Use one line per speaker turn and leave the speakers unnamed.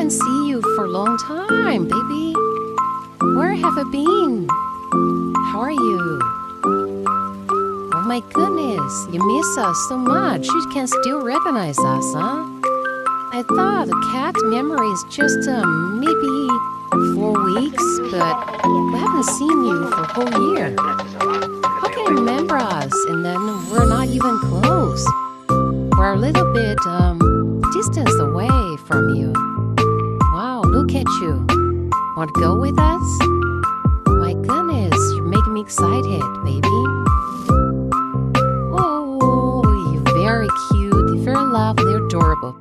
haven't seen you for a long time, baby. Where have you been? How are you? Oh my goodness, you miss us so much. You can still recognize us, huh? I thought the cat memory is just maybe 4 weeks, but we haven't seen you for a whole year. How can you remember us and then we're not even close? We're a little bit distance away from you. Wow, look at you. Want to go with us? My goodness, you're making me excited, baby. Oh, you're very cute, you're very lovely, you're adorable.